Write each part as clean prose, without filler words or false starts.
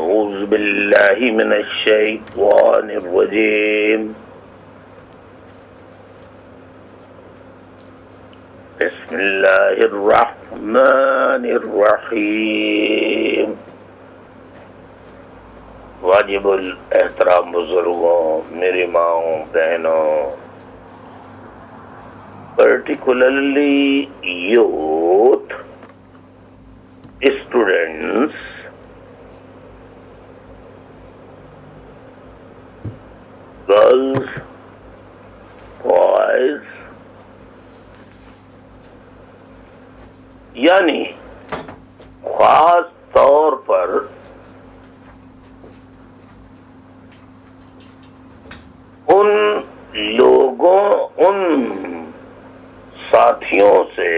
أعوذ بالله من الشيطان الرجيم بسم الله الرحمن الرحیم. واجب الاحترام بزرگوں، میری ماؤں، بہنوں، particularly youth, students, girls, boys، یعنی خاص طور پر ان لوگوں، ان ساتھیوں سے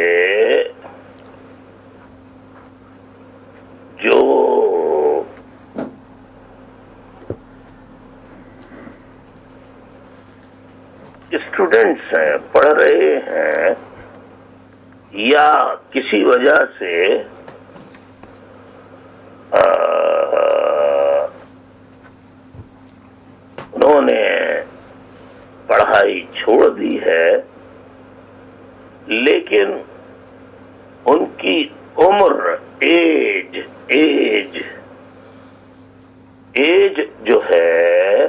جو اسٹوڈنٹس ہیں، پڑھ رہے ہیں، یا کسی وجہ سے انہوں نے پڑھائی چھوڑ دی ہے، لیکن ان کی عمر، ایج جو ہے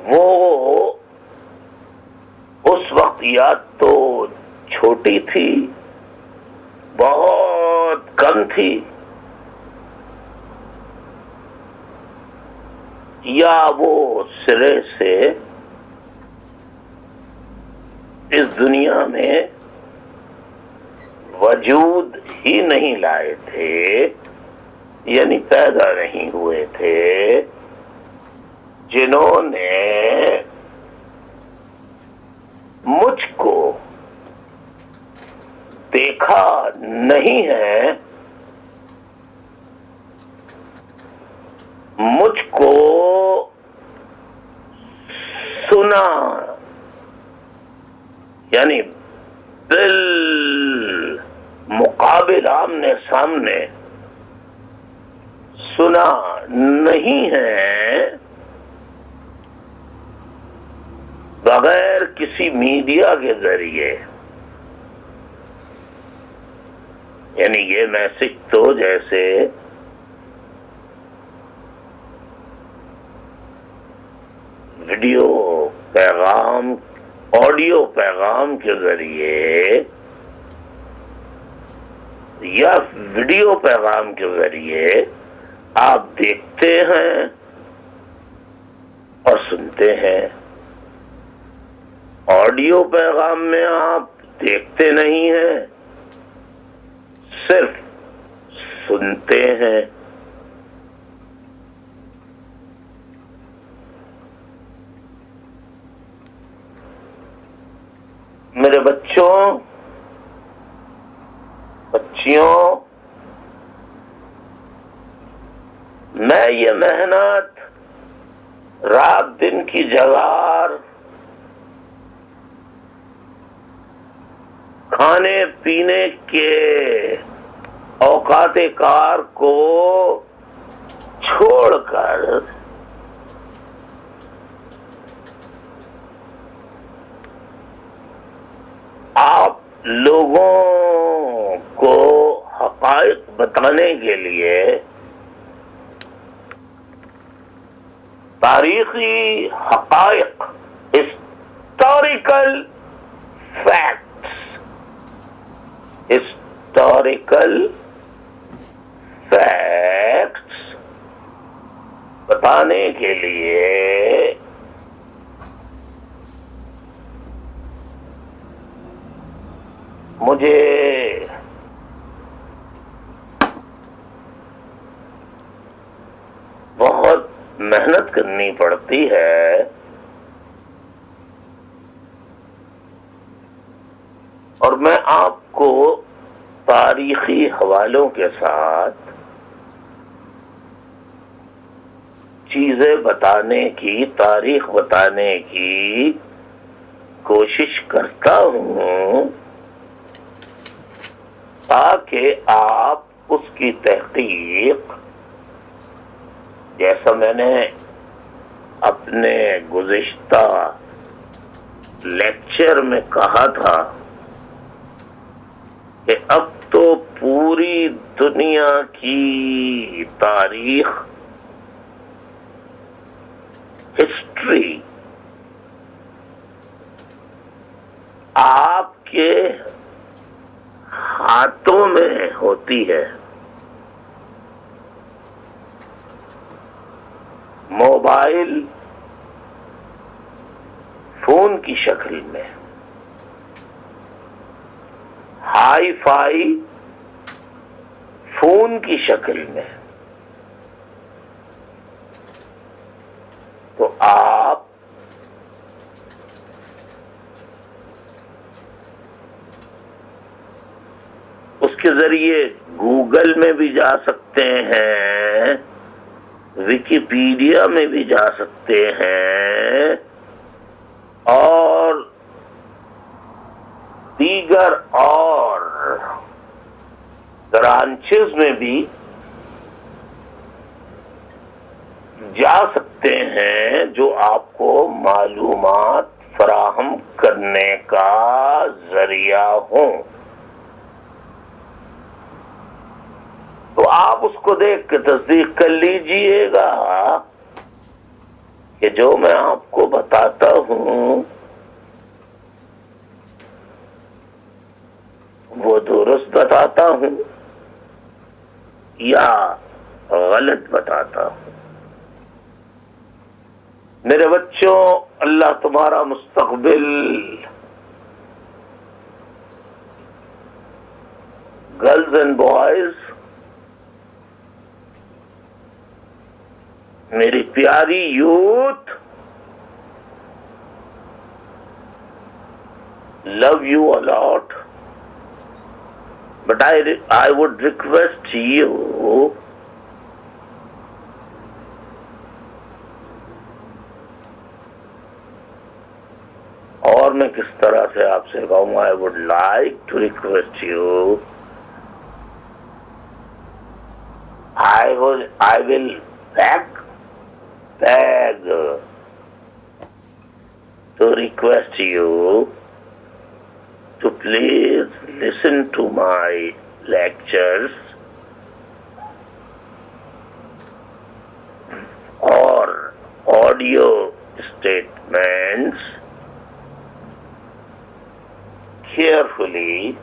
وہ اس وقت یا تو چھوٹی تھی، بہت کم تھی، یا وہ سرے سے اس دنیا میں وجود ہی نہیں لائے تھے، یعنی پیدا نہیں ہوئے تھے، جنہوں نے مجھ کو دیکھا نہیں ہے، مجھ کو سنا، یعنی بالمقابل آمنے سامنے سنا نہیں ہے، بغیر کسی میڈیا کے ذریعے. یعنی یہ میسج تو جیسے ویڈیو پیغام، آڈیو پیغام کے ذریعے یا ویڈیو پیغام کے ذریعے آپ دیکھتے ہیں اور سنتے ہیں. آڈیو پیغام میں آپ دیکھتے نہیں ہیں، صرف سنتے ہیں. میرے بچوں، بچیوں، میں یہ محنت، رات دن کی جگار، کھانے پینے کے اوقات کار کو چھوڑ کر آپ لوگوں کو حقائق بتانے کے لیے، تاریخی حقائق، ہسٹوریکل فیکٹس بتانے کے لیے مجھے بہت محنت کرنی پڑتی ہے، اور میں آپ کو تاریخی حوالوں کے ساتھ چیزیں بتانے کی، تاریخ بتانے کی کوشش کرتا ہوں تاکہ آپ اس کی تحقیق، جیسا میں نے اپنے گزشتہ لیکچر میں کہا تھا کہ اب تو پوری دنیا کی تاریخ، ہسٹری آپ کے ہاتھوں میں ہوتی ہے، موبائل فون کی شکل میں، ہائی فائی فون کی شکل میں. تو آپ اس کے ذریعے گوگل میں بھی جا سکتے ہیں، ویکیپیڈیا میں بھی جا سکتے ہیں، اور دیگر اور برانچز میں بھی جا سکتے ہیں جو آپ کو معلومات فراہم کرنے کا ذریعہ ہوں. تو آپ اس کو دیکھ کے تصدیق کر لیجئے گا کہ جو میں آپ کو بتاتا ہوں وہ درست بتاتا ہوں یا غلط بتاتا ہوں. میرے بچوں، اللہ تمہارا مستقبل گرلز اینڈ بوائز، میری پیاری youth, love you a lot, but I would request you اور میں کس طرح سے آپ سے کہوں، I would like to request you, I will beg to request you to please listen to my lectures or audio statements carefully,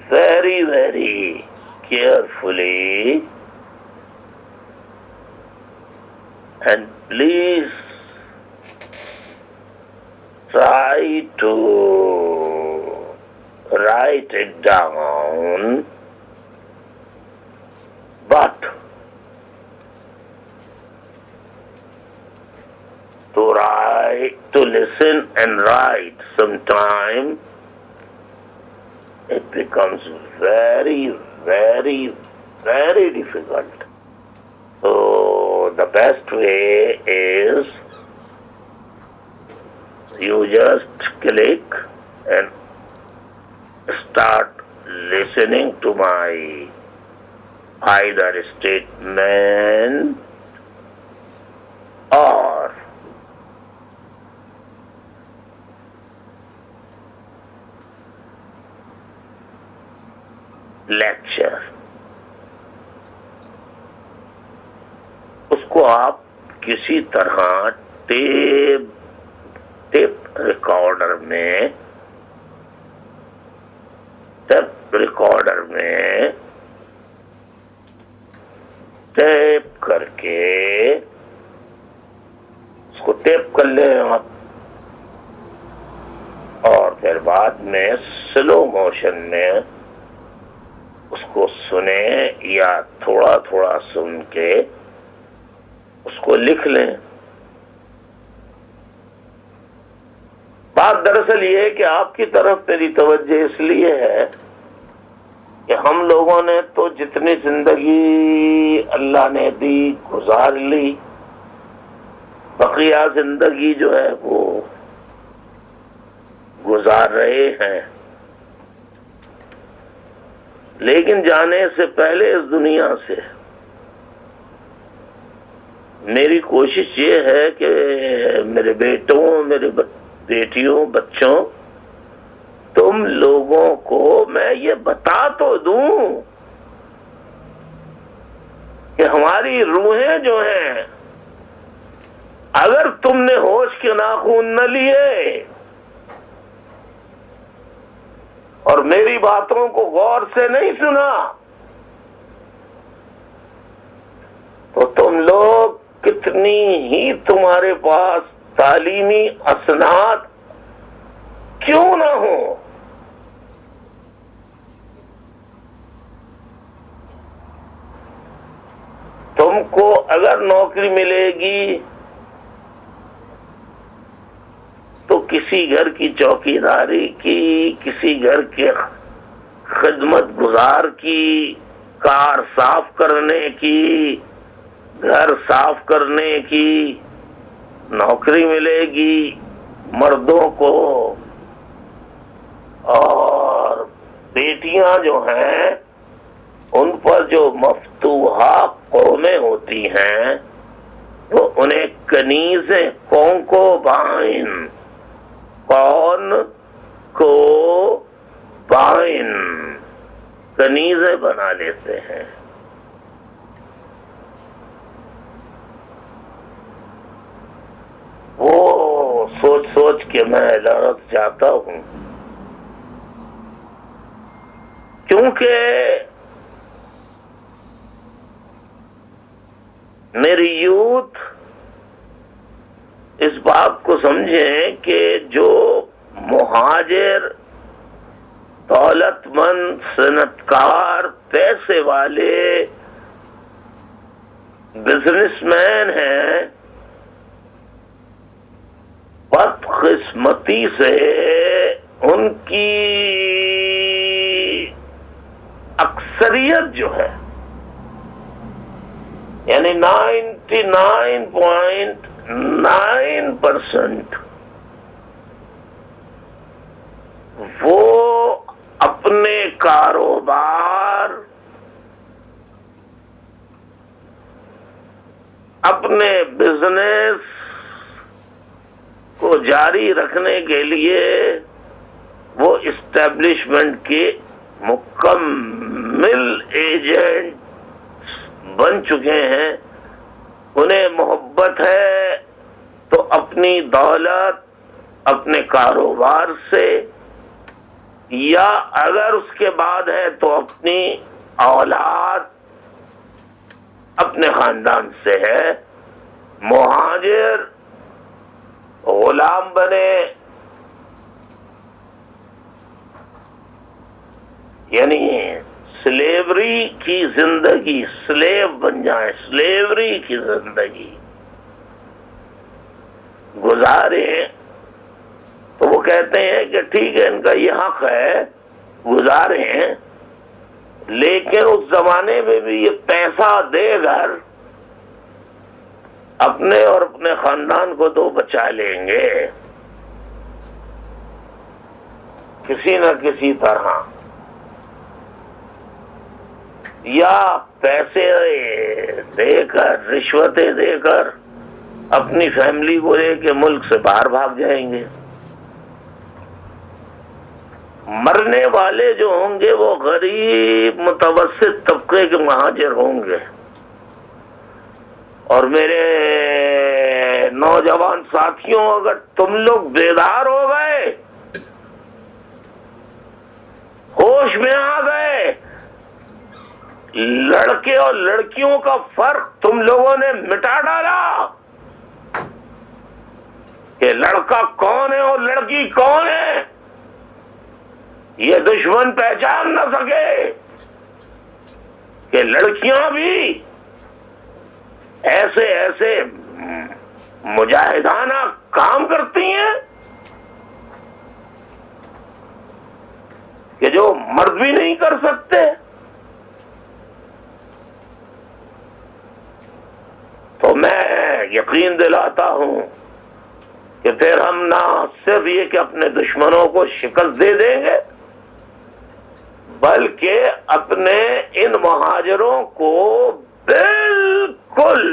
very, very carefully, and please try to write it down, but to listen and write sometime, it becomes very, very, very difficult. So the best way is you just click and start listening to my either statement or lecture. اس کو آپ کسی طرح tape recorder میں tape کر کے اس کو tape کر لیں آپ، اور پھر بعد میں سلو موشن میں اس کو سنیں یا تھوڑا تھوڑا سن کے اس کو لکھ لیں. بات دراصل یہ ہے کہ آپ کی طرف میری توجہ اس لیے ہے کہ ہم لوگوں نے تو جتنی زندگی اللہ نے دی گزار لی، بقیہ زندگی جو ہے وہ گزار رہے ہیں. لیکن جانے سے پہلے اس دنیا سے میری کوشش یہ ہے کہ میرے بیٹوں، میرے بیٹیوں، بچوں، تم لوگوں کو میں یہ بتا تو دوں کہ ہماری روحیں جو ہیں، اگر تم نے ہوش کے ناخن نہ لیے اور میری باتوں کو غور سے نہیں سنا تو تم لوگ کتنی ہی تمہارے پاس تعلیمی اسناد کیوں نہ ہو، تم کو اگر نوکری ملے گی تو کسی گھر کی چوکیداری کی، کسی گھر کے خدمت گزار کی، کار صاف کرنے کی، گھر صاف کرنے کی نوکری ملے گی مردوں کو، اور بیٹیاں جو ہیں ان پر جو مفتوحہ قومیں ہوتی ہیں وہ انہیں کنیزیں کونکوبائن، کون کو بائن، کنیزیں بنا لیتے ہیں۔ وہ سوچ سوچ کے میں لرز جاتا ہوں، کیونکہ میری یوتھ اس بات کو سمجھیں کہ جو مہاجر، دولت مند، صنعتکار، پیسے والے، بزنس مین ہیں، بدقسمتی سے ان کی اکثریت جو ہے، یعنی 99.9% وہ اپنے کاروبار، اپنے بزنس کو جاری رکھنے کے لیے وہ اسٹیبلشمنٹ کے مکمل ایجنٹ بن چکے ہیں۔ انہیں محبت ہے تو اپنی دولت اپنے کاروبار سے، یا اگر اس کے بعد ہے تو اپنی اولاد، اپنے خاندان سے ہے۔ مہاجر غلام بنے، یعنی سلیوری کی زندگی، سلیو بن جائیں، سلیوری کی زندگی گزارے، تو وہ کہتے ہیں کہ ٹھیک ہے، ان کا یہ حق ہے، گزاریں، لیکن اس زمانے میں بھی یہ پیسہ دے کر اپنے اور اپنے خاندان کو تو بچا لیں گے کسی نہ کسی طرح، یا پیسے دے کر، رشوتیں دے کر اپنی فیملی کو لے کے ملک سے باہر بھاگ جائیں گے۔ مرنے والے جو ہوں گے وہ غریب متوسط طبقے کے مہاجر ہوں گے۔ اور میرے نوجوان ساتھیوں، اگر تم لوگ بیدار ہو گئے، ہوش میں آ گئے، لڑکے اور لڑکیوں کا فرق تم لوگوں نے مٹا ڈالا کہ لڑکا کون ہے اور لڑکی کون ہے، یہ دشمن پہچان نہ سکے کہ لڑکیاں بھی ایسے ایسے مجاہدانہ کام کرتی ہیں کہ جو مرد بھی نہیں کر سکتے۔ تو میں یقین دلاتا ہوں کہ پھر ہم نہ صرف یہ کہ اپنے دشمنوں کو شکست دے دیں گے، بلکہ اپنے ان مہاجروں کو بالکل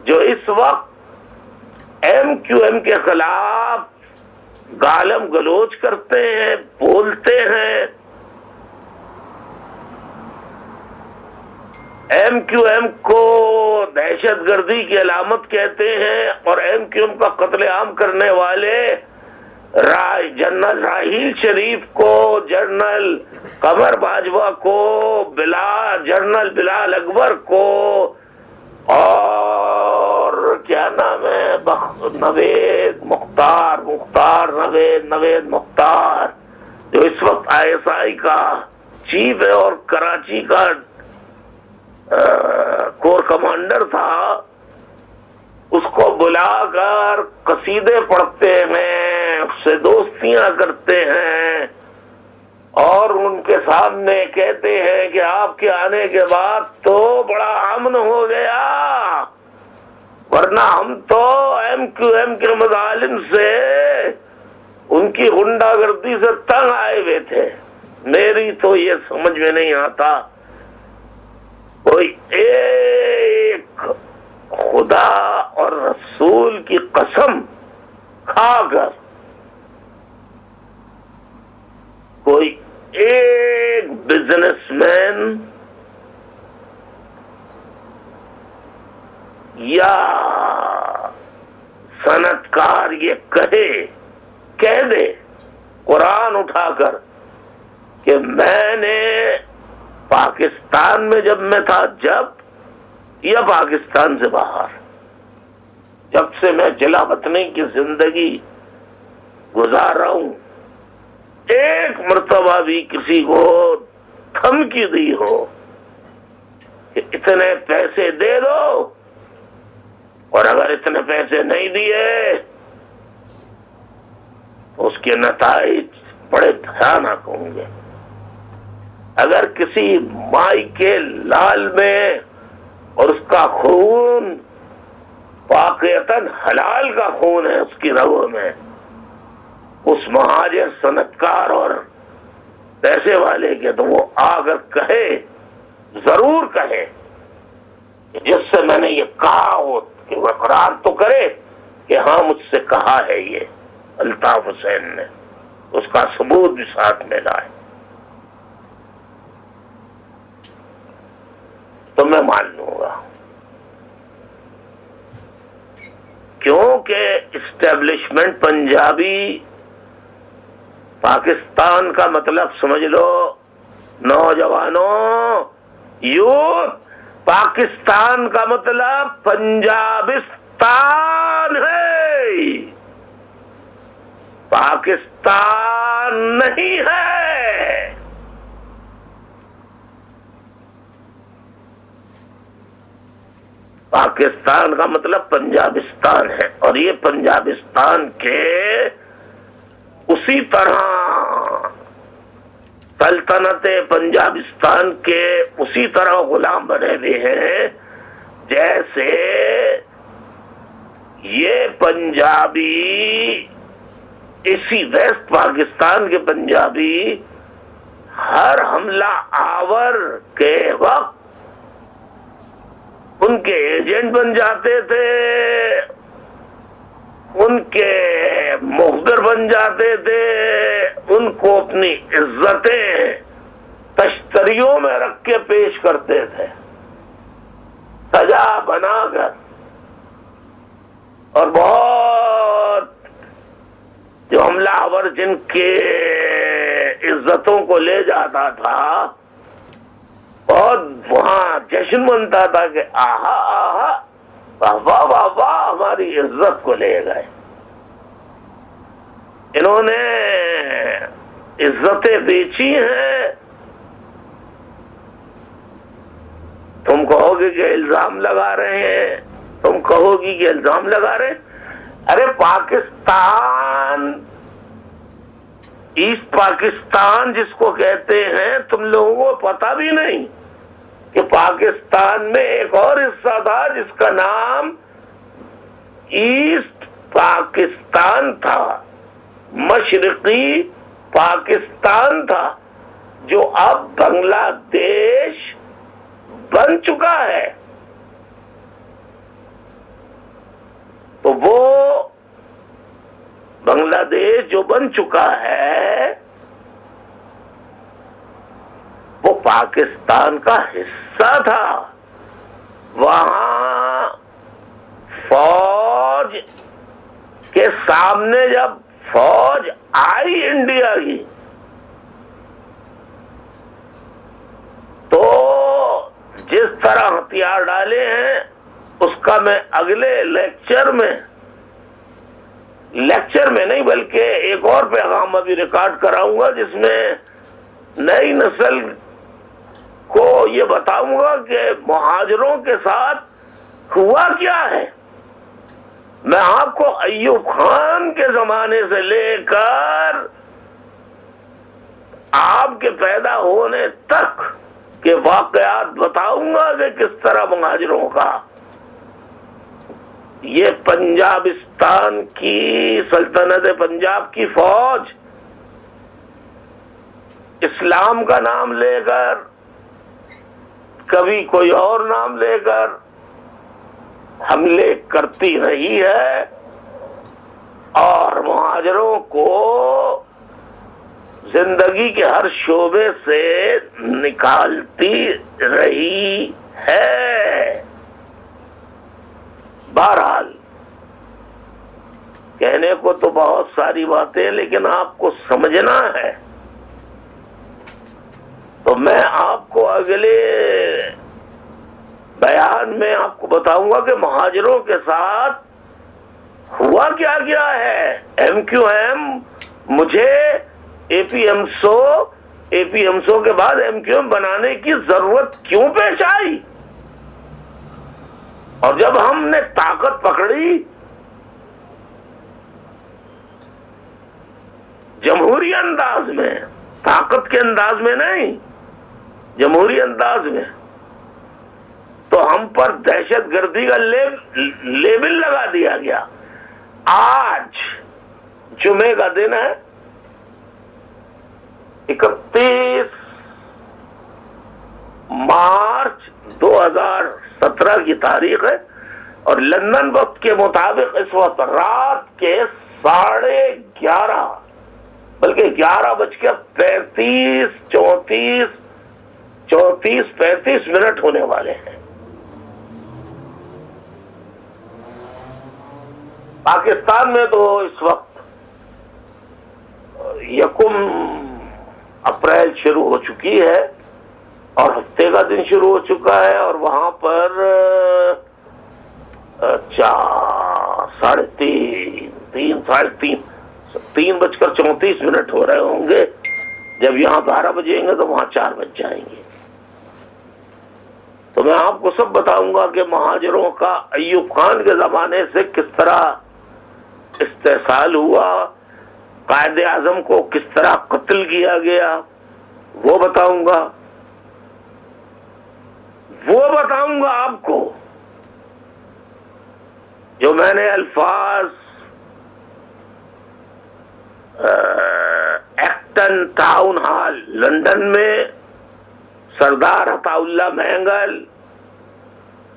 جو اس وقت ایم کیو ایم کے خلاف گالم گلوچ کرتے ہیں، بولتے ہیں، ایم کیو ایم کو دہشت گردی کی علامت کہتے ہیں، اور ایم کیو ایم کا قتل عام کرنے والے جنرل راحیل شریف کو، جنرل قمر باجوہ کو، جنرل بلال اکبر کو، اور کیا نام ہے نوید مختار جو اس وقت آئی ایس آئی کا چیف ہے اور کراچی کا کور کمانڈر تھا، اس کو بلا کر قصیدے پڑھتے ہیں، اس سے دوستیاں کرتے ہیں، اور ان کے سامنے کہتے ہیں کہ آپ کے آنے کے بعد تو بڑا امن ہو گیا، ورنہ ہم تو ایم کیو ایم کے مظالم سے، ان کی غنڈہ گردی سے تنگ آئے ہوئے تھے۔ میری تو یہ سمجھ میں نہیں آتا، کوئی ایک خدا اور رسول کی قسم کھا کر کوئی ایک بزنس مین یا صنعت کار یہ کہہ دے قرآن اٹھا کر کہ میں نے پاکستان میں جب میں تھا یا پاکستان سے باہر، جب سے میں جلا وطنی کی زندگی گزار رہا ہوں، ایک مرتبہ بھی کسی کو دھمکی دی ہو کہ اتنے پیسے دے دو، اور اگر اتنے پیسے نہیں دیے تو اس کے نتائج بڑے بھیانک ہوں گے، اگر کسی مائی کے لال میں اور اس کا خون واقعتاً حلال کا خون ہے اس کی رگوں میں، اس مہاجر صنعت کار اور پیسے والے کے، تو وہ آ کر کہے، ضرور کہے جس سے میں نے یہ کہا ہو، کہ وہ اقرار تو کرے کہ ہاں مجھ سے کہا ہے یہ الطاف حسین نے، اس کا ثبوت بھی ساتھ میں لائے تو میں مان لوں گا، کیونکہ اسٹیبلشمنٹ پنجابی پاکستان کا مطلب سمجھ لو نوجوانوں، یوتھ، پاکستان کا مطلب پنجابستان ہے، پاکستان نہیں ہے۔ پاکستان کا مطلب پنجابستان ہے، اور یہ پنجابستان کے اسی طرح سلطنت پنجابستان کے اسی طرح غلام بنے ہوئے ہیں جیسے یہ پنجابی، اسی ویسٹ پاکستان کے پنجابی ہر حملہ آور کے وقت ان کے ایجنٹ بن جاتے تھے، ان کے مخبر بن جاتے تھے، ان کو اپنی عزتیں تشتریوں میں رکھ کے پیش کرتے تھے، سجا بنا کر، اور بہت جو حملہ آور جن کے عزتوں کو لے جاتا تھا، بہت وہاں جشن منتا تھا کہ آہا آہا واہ واہ واہ واہ ہماری عزت کو لے گئے، انہوں نے عزتیں بیچی ہیں۔ تم کہو گے کہ الزام لگا رہے ہیں، تم کہو گی کہ الزام لگا رہے ہیں، ارے پاکستان، ایسٹ پاکستان جس کو کہتے ہیں، تم لوگوں کو پتہ بھی نہیں کہ پاکستان میں ایک اور حصہ تھا جس کا نام ایسٹ پاکستان تھا، مشرقی پاکستان تھا، جو اب بنگلہ دیش بن چکا ہے، تو وہ بنگلہ دیش جو بن چکا ہے وہ پاکستان کا حصہ تھا. وہاں فوج کے سامنے جب فوج آئی انڈیا کی تو جس طرح ہتھیار ڈالے ہیں اس کا میں اگلے لیکچر میں نہیں بلکہ ایک اور پیغام ابھی ریکارڈ کراؤں گا، جس میں نئی نسل کو یہ بتاؤں گا کہ مہاجروں کے ساتھ ہوا کیا ہے. میں آپ کو ایوب خان کے زمانے سے لے کر آپ کے پیدا ہونے تک کے واقعات بتاؤں گا کہ کس طرح مہاجروں کا یہ پنجابستان کی سلطنت پنجاب کی فوج اسلام کا نام لے کر، کبھی کوئی اور نام لے کر حملے کرتی رہی ہے اور مہاجروں کو زندگی کے ہر شعبے سے نکالتی رہی ہے. بہرحال کہنے کو تو بہت ساری باتیں لیکن آپ کو سمجھنا ہے، تو میں آپ کو اگلے بیان میں آپ کو بتاؤں گا کہ مہاجروں کے ساتھ ہوا کیا کیا ہے. ایم کیو ایم مجھے اے پی ایم سو کے بعد ایم کیو ایم بنانے کی ضرورت کیوں پیش آئی، اور جب ہم نے طاقت پکڑی جمہوری انداز میں، طاقت کے انداز میں نہیں، جمہوری انداز میں، تو ہم پر دہشت گردی کا لیبل لگا دیا گیا. آج جمعے کا دن ہے، 31 مارچ 2017 کی تاریخ ہے، اور لندن وقت کے مطابق اس وقت رات کے 11:30 بلکہ 11:35 34-35 منٹ ہونے والے ہیں. پاکستان میں تو اس وقت 1 اپریل شروع ہو چکی ہے اور ہفتے کا دن شروع ہو چکا ہے، اور وہاں پر 3:34 ہو رہے ہوں گے. جب یہاں 12 بجیں گے تو وہاں 4 بج جائیں گے. تو میں آپ کو سب بتاؤں گا کہ مہاجروں کا ایوب خان کے زمانے سے کس طرح استحصال ہوا، قائد اعظم کو کس طرح قتل کیا گیا، وہ بتاؤں گا آپ کو. جو میں نے الفاظ ایکٹن ٹاؤن ہال لندن میں سردار عطا اللہ مینگل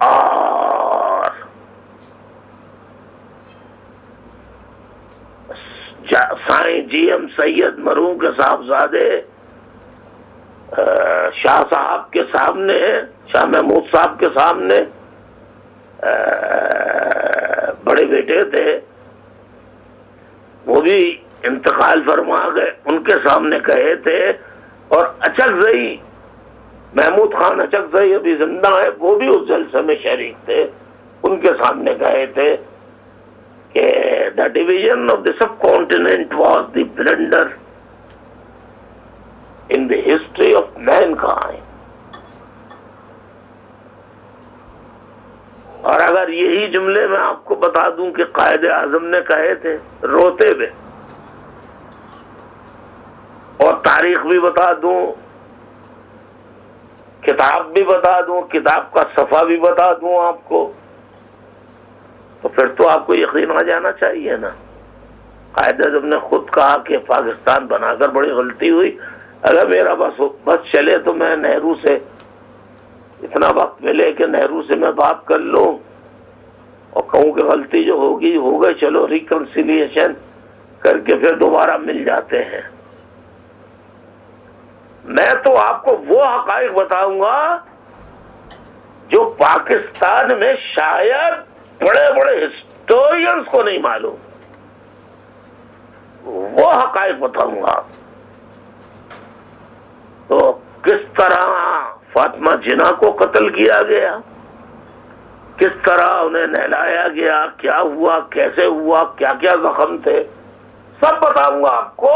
اور سائیں جی ایم سید مرحوم کے صاحبزادے شاہ صاحب کے سامنے، شاہ محمود صاحب کے سامنے، بڑے بیٹے تھے وہ بھی انتقال فرما گئے، ان کے سامنے کہے تھے. اور اچکزئی محمود خان اچکزئی ابھی زندہ ہے، وہ بھی اس جلسے میں شریک تھے، ان کے سامنے کہے تھے کہ the division of the subcontinent was the blunder in the history of mankind. اور اگر یہی جملے میں آپ کو بتا دوں کہ قائد اعظم نے کہے تھے روتے ہوئے، اور تاریخ بھی بتا دوں، کتاب بھی بتا دوں، کتاب کا صفحہ بھی بتا دوں آپ کو، تو پھر تو آپ کو یقین آ جانا چاہیے نا. قائد اعظم نے خود کہا کہ پاکستان بنا کر بڑی غلطی ہوئی، اگر میرا بس چلے تو میں نہرو سے اتنا وقت ملے کہ نہرو سے میں بات کر لوں اور کہوں کہ غلطی جو ہوگی ہو گئی، چلو ریکنسیلیشن کر کے پھر دوبارہ مل جاتے ہیں۔ میں تو آپ کو وہ حقائق بتاؤں گا جو پاکستان میں شاید بڑے بڑے ہسٹورینز کو نہیں معلوم، وہ حقائق بتاؤں گا۔ تو کس طرح فاطمہ جناح کو قتل کیا گیا، کس طرح انہیں نہلایا گیا، کیا ہوا، کیسے ہوا، کیا کیا زخم تھے، سب بتاؤں گا آپ کو۔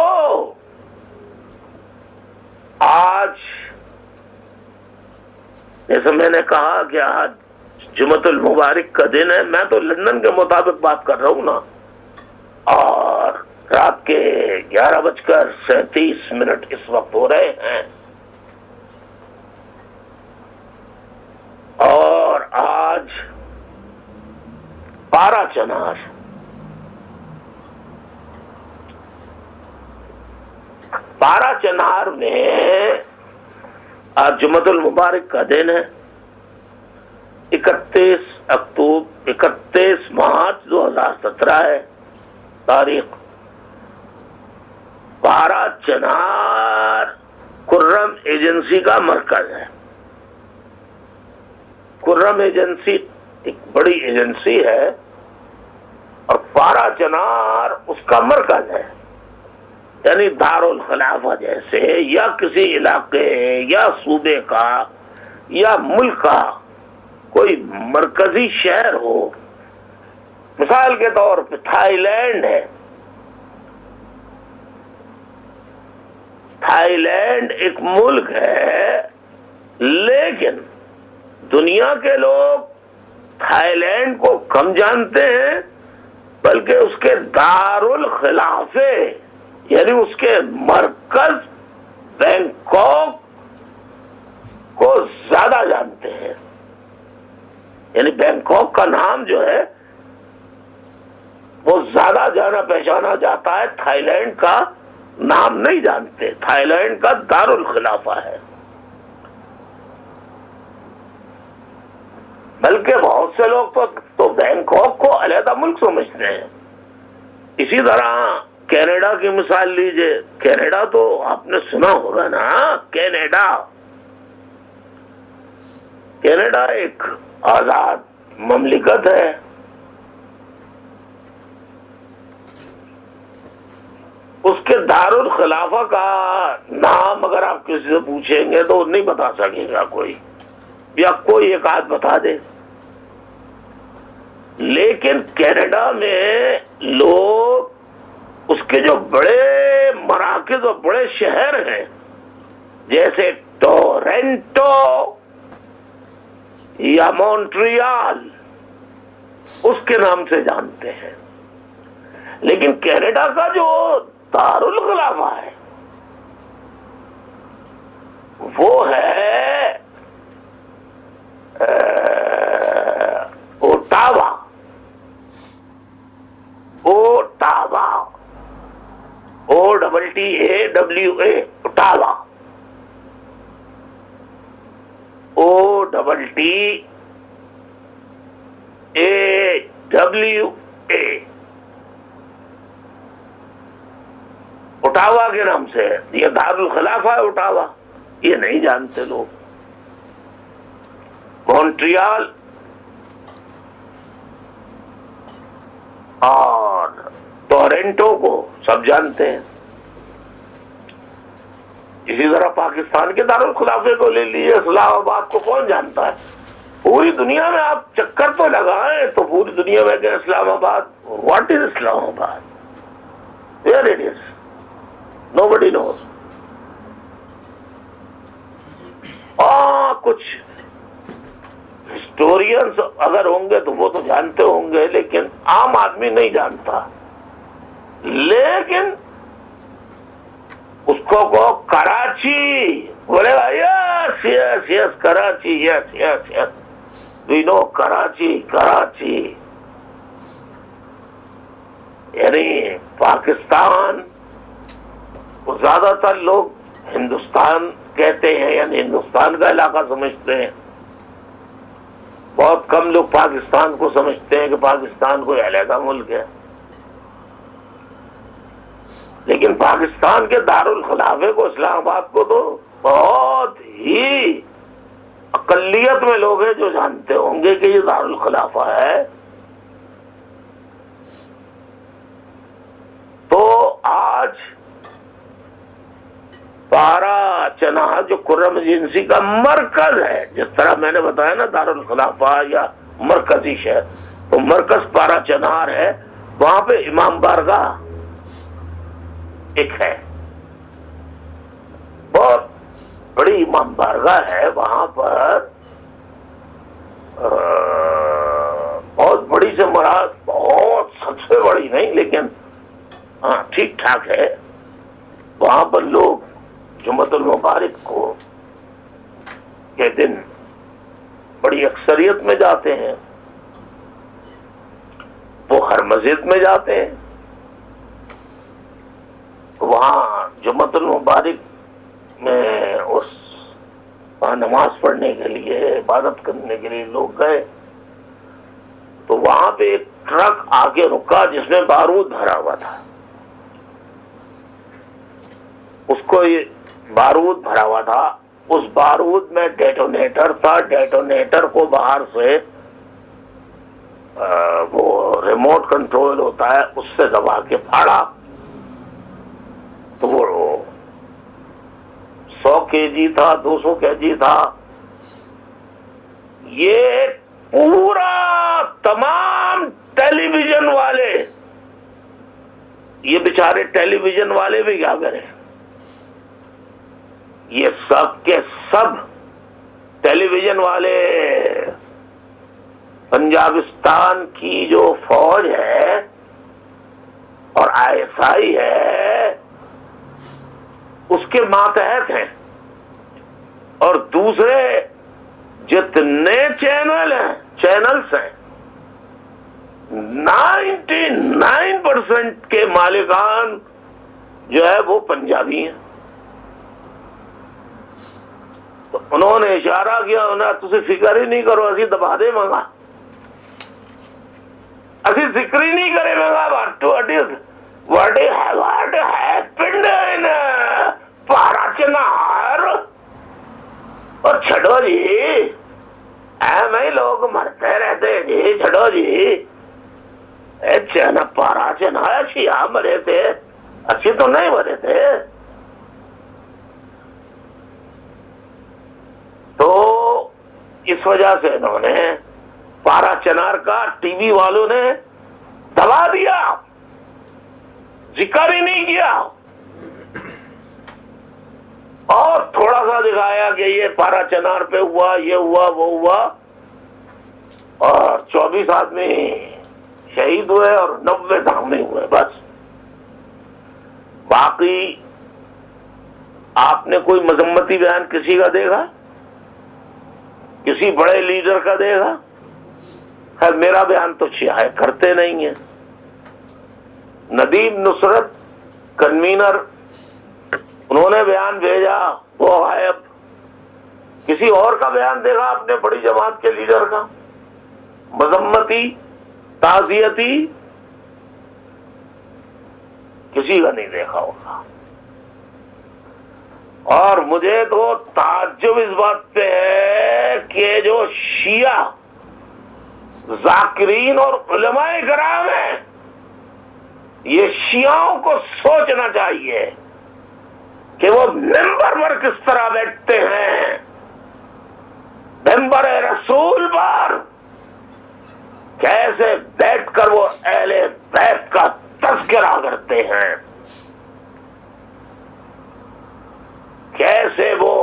آج جیسے میں نے کہا کہ آج جمعۃ المبارک کا دن ہے، میں تو لندن کے مطابق بات کر رہا ہوں نا، اور رات کے 11:37 اس وقت ہو رہے ہیں، اور آج پارا چنار میں آج جمعۃ المبارک کا دن ہے، 31 مارچ 2017 ہے تاریخ۔ پارا چنار خرم ایجنسی کا مرکز ہے۔ خرم ایجنسی ایک بڑی ایجنسی ہے اور پارا چنار اس کا مرکز ہے، یعنی دارالخلافہ جیسے، یا کسی علاقے یا صوبے کا یا ملک کا کوئی مرکزی شہر ہو۔ مثال کے طور پہ تھائی لینڈ ہے، تھائی لینڈ ایک ملک ہے، لیکن دنیا کے لوگ تھائی لینڈ کو کم جانتے ہیں، بلکہ اس کے دارالخلافے یعنی اس کے مرکز بینکاک کو زیادہ جانتے ہیں۔ یعنی بینکاک کا نام جو ہے وہ زیادہ جانا پہچانا جاتا ہے، تھائی لینڈ کا نام نہیں جانتے۔ تھائی لینڈ کا دارالخلافہ ہے، بلکہ بہت سے لوگ تو بینکاک کو علیحدہ ملک سمجھتے ہیں۔ اسی طرح کینیڈا کی مثال لیجئے، کینیڈا تو آپ نے سنا ہوگا نا، کینیڈا ایک آزاد مملکت ہے، اس کے دارالخلافہ کا نام اگر آپ کسی سے پوچھیں گے تو نہیں بتا سکے گا کوئی، یا کوئی ایک آدھ بتا دے۔ لیکن کینیڈا میں لوگ اس کے جو بڑے مراکز اور بڑے شہر ہیں، جیسے ٹورنٹو یا مونٹریال، اس کے نام سے جانتے ہیں۔ لیکن کینیڈا کا جو دارالخلافہ ہے وہ ہے Ottawa, OTTAWA، Ottawa, OTTAWA، Ottawa کے نام سے ہے، یہ دارالخلافہ ہے اوٹاوا، یہ نہیں جانتے لوگ۔ مونٹریال اور ٹورنٹو کو سب جانتے ہیں۔ اسی طرح پاکستان کے دارالخلافے کو لے لیجیے، اسلام آباد کو کون جانتا ہے؟ پوری دنیا میں آپ چکر تو لگائیں تو پوری دنیا میں کہ اسلام آباد، واٹ از اسلام آباد، where it is, nobody knows۔ کچھ ہسٹورینز اگر ہوں گے تو وہ تو جانتے ہوں گے، لیکن عام آدمی نہیں جانتا۔ لیکن اس کو کراچی بولے گا، یس یس یس کراچی، یس یس یس وی نو کراچی۔ یعنی پاکستان زیادہ تر لوگ ہندوستان کہتے ہیں یعنی ہندوستان کا علاقہ سمجھتے ہیں. بہت کم لوگ پاکستان کو سمجھتے ہیں کہ پاکستان کوئی علیحدہ ملک ہے. لیکن پاکستان کے دارالخلافے کو، اسلام آباد کو، تو بہت ہی اقلیت میں لوگ ہیں جو جانتے ہوں گے کہ یہ دارالخلافہ ہے. تو آج پارا چنار جو خرم ایجنسی کا مرکز ہے، جس طرح میں نے بتایا نا دارالخلافہ یا مرکزی شہر، تو مرکز پارا چنار ہے. وہاں پہ امام بارگاہ ایک ہے، بہت بڑی امام بارگاہ ہے. وہاں پر بہت بڑی سے مراد بہت سب سے بڑی نہیں، لیکن ہاں ٹھیک ٹھاک ہے. وہاں پر لوگ جمعۃ المبارک کو کے دن بڑی اکثریت میں جاتے ہیں. وہ ہر مسجد میں جاتے ہیں. وہاں جمعۃ المبارک میں وہاں نماز پڑھنے کے لیے، عبادت کرنے کے لیے لوگ گئے تو وہاں پہ ایک ٹرک آ کے رکا جس میں بارود بھرا ہوا تھا. اس کو یہ بارود بھرا ہوا تھا، اس بارود میں ڈیٹونیٹر تھا. ڈیٹونیٹر کو باہر سے وہ ریموٹ کنٹرول ہوتا ہے، اس سے دبا کے پھاڑا تو وہ 100 kg تھا، 200 kg تھا. یہ پورا تمام ٹیلی ویژن والے، یہ بیچارے ٹیلی ویژن والے بھی کیا کریں، یہ سب کے سب ٹیلی ویژن والے پنجابستان کی جو فوج ہے اور ISI ہے اس کے ماتحت ہیں. اور دوسرے جتنے چینلز ہیں 99% کے مالکان جو ہے وہ پنجابی ہیں. تو انہوں نے اشارہ کیا، انہیں تسی فکر ہی نہیں کرو، اسی دبا دے منگا، اسی ذکر ہی نہیں کرے منگا. what happened in پارا چنار. اور چھڑو جی، ایم ہی لوگ مرتے رہتے جی، چھڑو جی. پارا چنار اچھی مرے تھے، اچھی تو نہیں مرے تھے. تو اس وجہ سے انہوں نے پارا چنار کا ٹی وی والوں نے دبا دیا، ذکر ہی نہیں کیا، اور تھوڑا سا دکھایا کہ یہ پارا چنار پہ ہوا، یہ ہوا، وہ ہوا، اور 24 آدمی شہید ہوئے اور 90 زخمی ہوئے. بس باقی آپ نے کوئی مذمتی بیان کسی کا دیکھا، کسی بڑے لیڈر کا دیکھا؟ خیر میرا بیان تو شیعہ کرتے نہیں ہیں. ندیم نصرت کنوینر، انہوں نے بیان بھیجا، وہ غائب. کسی اور کا بیان دیکھا اپنے بڑی جماعت کے لیڈر کا مذمتی، تعزیتی؟ کسی کا نہیں دیکھا ہوگا. اور مجھے تو تعجب اس بات پہ ہے کہ جو شیعہ ذاکرین اور علماء کرام ہیں، یہ شیعوں کو سوچنا چاہیے کہ وہ ممبر پر کس طرح بیٹھتے ہیں، ممبر رسول پر کیسے بیٹھ کر وہ اہل بیت کا تذکرہ کرتے ہیں، کیسے وہ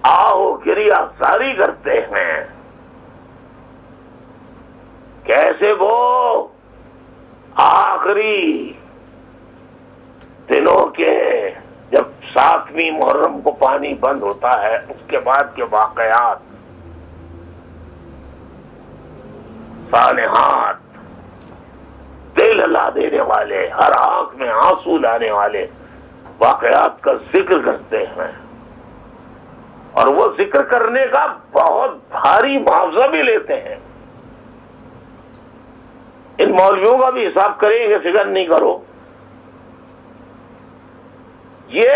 آہو گریہ ساری کرتے ہیں، کیسے وہ آخری دنوں کے جب 7ویں محرم کو پانی بند ہوتا ہے اس کے بعد کے واقعات، سانحات، جلا دینے والے، ہر آنکھ میں آنسو لانے والے واقعات کا ذکر کرتے ہیں، اور وہ ذکر کرنے کا بہت بھاری معاوضہ بھی لیتے ہیں۔ ان مولویوں کا بھی حساب کریں گے، فکر نہیں کرو۔ یہ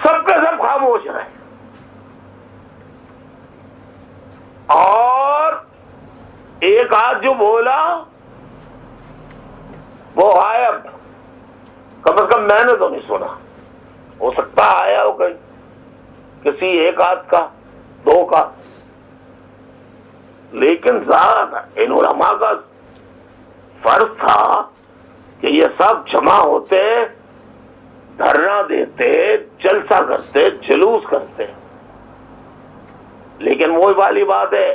سب کے سب خاموش رہے، اور ایک آدھ جو بولا وہ غائب، کم از کم میں نے تو نہیں سنا، ہو سکتا آیا ہو کہیں کسی ایک آدھ کا، دو کا، لیکن زیادہ ان علماء کا فرض تھا کہ یہ سب جمع ہوتے، دھرنا دیتے، جلسہ کرتے، جلوس کرتے۔ لیکن وہی والی بات ہے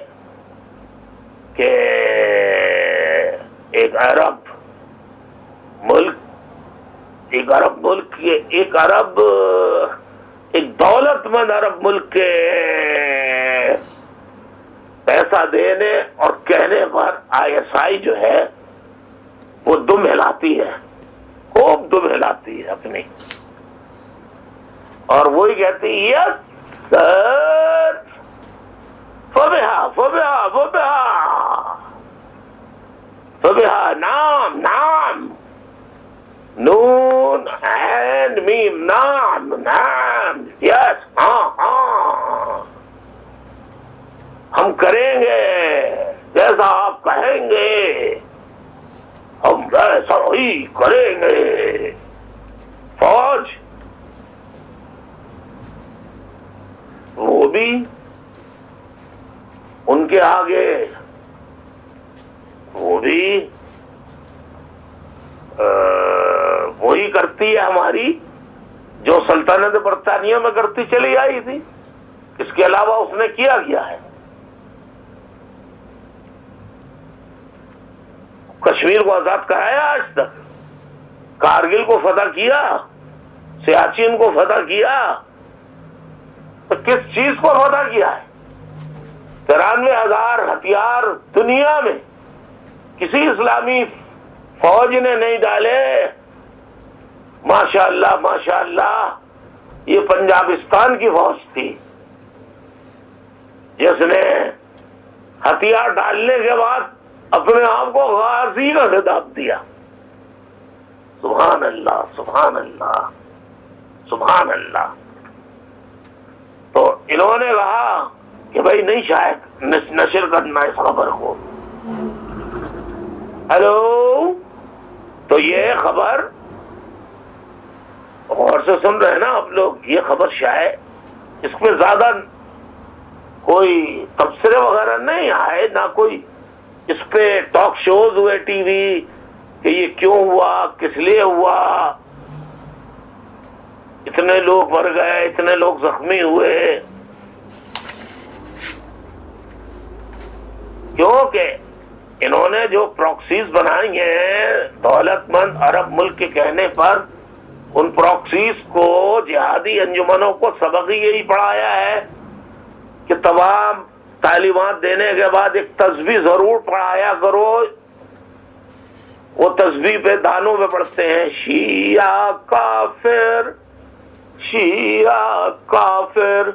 کہ ایک عرب دولت مند عرب ملک کے پیسہ دینے اور کہنے پر آئی ایس آئی جو ہے وہ دم ہلاتی ہے، خوب دم ہلاتی ہے اپنی، اور وہی کہتی یس سر، فبہا نام نام، نون اینڈ میم، نام نام، یس ہاں ہاں، ہم کریں گے جیسا آپ کہیں گے، ہم ایسا ہی کریں گے۔ فوج وہ بھی ان کے آگے، وہ بھی وہی کرتی ہے ہماری جو سلطنت برطانیہ میں کرتی چلی آئی تھی، اس کے علاوہ اس نے کیا گیا ہے؟ کشمیر کو آزاد کرایا آج تک؟ کارگل کو فتح کیا؟ سیاچن کو فتح کیا؟ تو کس چیز کو فتح کیا ہے؟ 93,000 ہتھیار دنیا میں کسی اسلامی فوج نے نہیں ڈالے۔ ماشاءاللہ ماشاءاللہ، یہ پنجابستان کی فوج تھی جس نے ہتھیار ڈالنے کے بعد اپنے آپ کو غازی کا خطاب دیا۔ سبحان اللہ سبحان اللہ سبحان اللہ۔ تو انہوں نے کہا کہ بھائی نہیں شاید نشر کرنا اس خبر کو۔ ہیلو، تو یہ خبر غور سے سن رہے ہیں نا آپ لوگ، یہ خبر شاید اس میں زیادہ کوئی تبصرے وغیرہ نہیں آئے، نہ کوئی اس پہ ٹاک شوز ہوئے ٹی وی کہ یہ کیوں ہوا، کس لیے ہوا، اتنے لوگ مر گئے، اتنے لوگ زخمی ہوئے۔ کیونکہ انہوں نے جو پراکسیز بنائی ہیں دولت مند عرب ملک کے کہنے پر، ان پراکسیز کو جہادی انجمنوں کو سبق ہی یہی پڑھایا ہے کہ تمام تعلیمات دینے کے بعد ایک تسبیح ضرور پڑھایا کرو۔ وہ تسبیح پہ دانوں پہ پڑھتے ہیں شیعہ کافر شیعہ کافر،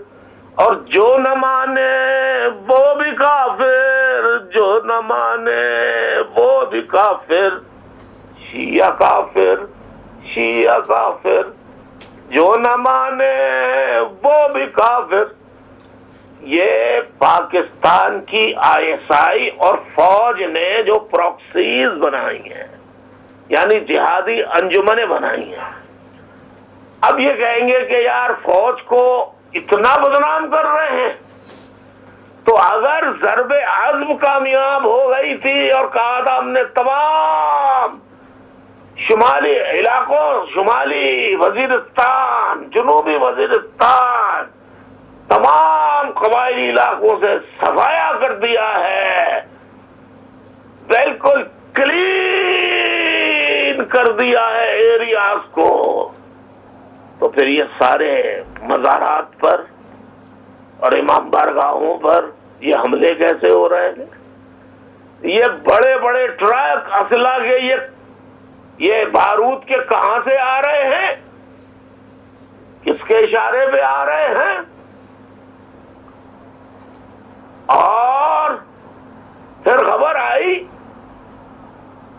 اور جو نہ مانے وہ بھی کافر، جو نہ مانے وہ بھی کافر، شیعہ کافر شیعہ کافر، جو نہ مانے وہ بھی کافر۔ یہ پاکستان کی آئی ایس آئی اور فوج نے جو پراکسیز بنائی ہیں، یعنی جہادی انجمنیں بنائی ہیں۔ اب یہ کہیں گے کہ یار فوج کو اتنا بدنام کر رہے ہیں، تو اگر ضرب عزم کامیاب ہو گئی تھی اور کہا تھا ہم نے تمام شمالی علاقوں، شمالی وزیرستان، جنوبی وزیرستان، تمام قبائلی علاقوں سے صفایا کر دیا ہے، بالکل کلین کر دیا ہے ایریاز کو، تو پھر یہ سارے مزارات پر اور امام بارگاہوں پر یہ حملے کیسے ہو رہے ہیں؟ یہ بڑے بڑے ٹرک اسلحہ کے یہ بارود کے کہاں سے آ رہے ہیں؟ کس کے اشارے پہ آ رہے ہیں؟ اور پھر خبر آئی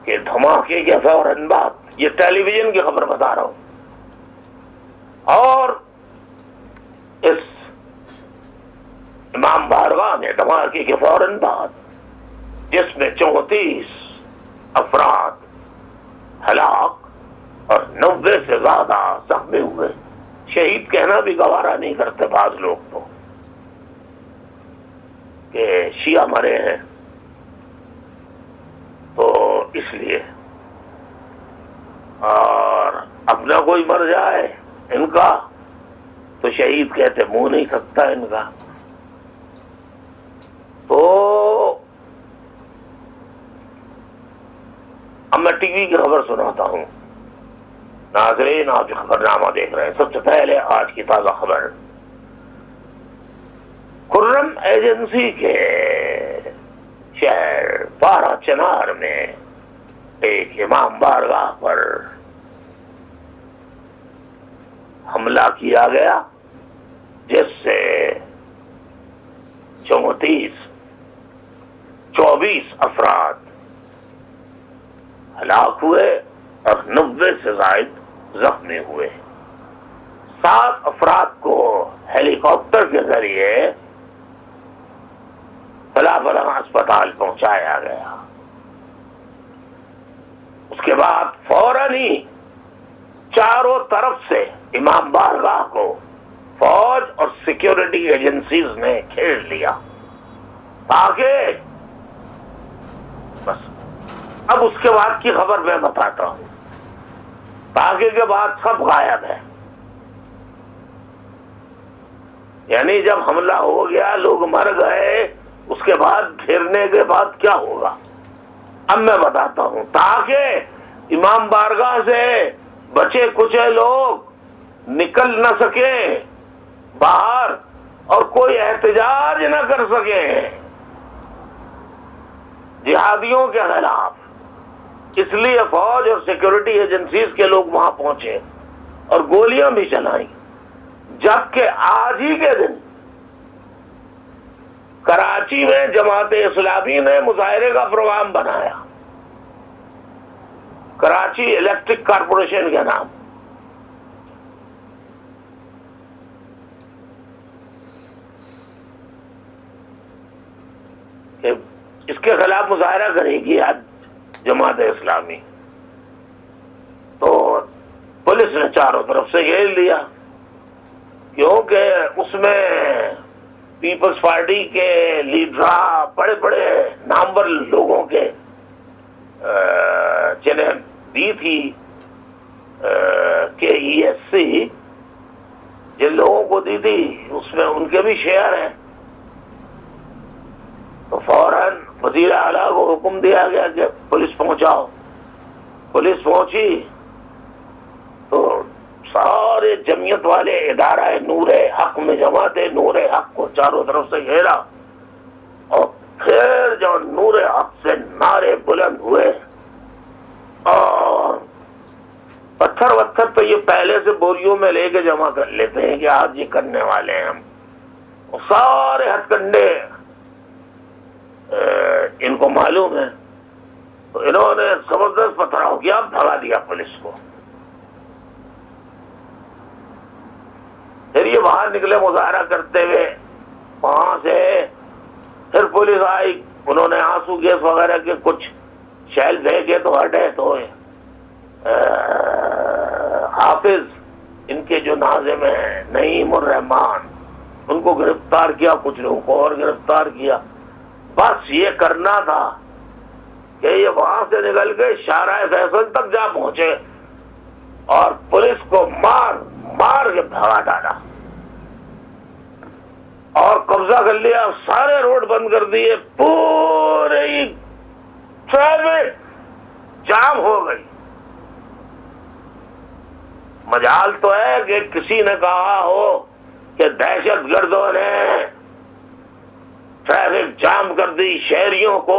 کہ دھماکے کے فوراً بعد، یہ ٹیلی ویژن کی خبر بتا رہا ہوں، اور اس امام بارگاہ میں دھماکے کے فوراً بعد جس میں 34 افراد ہلاک اور 90 سے زیادہ زخمی ہوئے، شہید کہنا بھی گوارا نہیں کرتے بعض لوگ تو کہ شیعہ مرے ہیں، تو اس لیے، اور اپنا کوئی مر جائے ان کا تو شہید کہتے منہ نہیں سکتا ان کا. تو اب میں ٹی وی کی خبر سناتا ہوں. ناظرین، آپ جو خبرنامہ دیکھ رہے ہیں، سب سے پہلے آج کی تازہ خبر، خرم ایجنسی کے شہر پارا چنار میں ایک امام بارگاہ پر حملہ کیا گیا، جس سے 24 افراد ہلاک ہوئے اور 90 سے زائد زخمی ہوئے. 7 افراد کو ہیلی کاپٹر کے ذریعے فلاں اسپتال پہنچایا گیا. اس کے بعد فوراً ہی چاروں طرف سے امام بارگاہ کو فوج اور سیکیورٹی ایجنسیز نے گھیر لیا، تاکہ بس اب اس کے بعد کی خبر میں بتاتا ہوں. تاکہ کے بعد سب غائب ہے، یعنی جب حملہ ہو گیا، لوگ مر گئے، اس کے بعد گھیرنے کے بعد کیا ہوگا اب میں بتاتا ہوں، تاکہ امام بارگاہ سے بچے کچے لوگ نکل نہ سکیں باہر اور کوئی احتجاج نہ کر سکیں جہادیوں کے خلاف. اس لیے فوج اور سیکورٹی ایجنسیز کے لوگ وہاں پہنچے اور گولیاں بھی چلائیں. جبکہ آج ہی کے دن کراچی میں جماعت اسلامی نے مظاہرے کا پروگرام بنایا، کراچی الیکٹرک کارپوریشن کے نام. کہ اس کے خلاف مظاہرہ کرے گی آج جماعت اسلامی. تو پولیس نے چاروں طرف سے گھیر لیا، کیونکہ اس میں پیپلز پارٹی کے لیڈر، بڑے بڑے نامور لوگوں کے جنہیں دی تھی کہ ESC، جن لوگوں کو دی تھی اس میں ان کے بھی شیئر ہیں. تو فوراً وزیر اعلیٰ کو حکم دیا گیا کہ پولیس پہنچاؤ. پولیس پہنچی تو سارے جمعیت والے ادارہ نور حق میں جماعت نور حق کو چاروں طرف سے گھیرا، اور پھر جو نور حق سے نعرے بلند ہوئے، اور پتھر وتھر تو یہ پہلے سے بوریوں میں لے کے جمع کر لیتے ہیں کہ آج یہ کرنے والے ہیں ہم. سارے ہتھ کنڈے ان کو معلوم ہے، تو انہوں نے زبردست پتھراؤ کیا، بھگا دیا پولیس کو. پھر یہ باہر نکلے مظاہرہ کرتے ہوئے وہاں سے. پھر پولیس آئی، انہوں نے آنسو گیس وغیرہ کے کچھ شیل پھینکے تو ہٹے. تو حافظ ان کے جو ناظم ہیں نعیم الرحمان، ان کو گرفتار کیا، کچھ لوگوں کو اور گرفتار کیا. بس یہ کرنا تھا کہ یہ وہاں سے نکل کے شارع فیصل تک جا پہنچے اور پولیس کو مار مار کے بھگا ڈالا اور قبضہ کر لیا. سارے روڈ بند کر دیے، پوری ٹریفک جام ہو گئی. مجال تو ہے کہ کسی نے کہا ہو کہ دہشت گردوں نے ٹریفک جام کر دی، شہریوں کو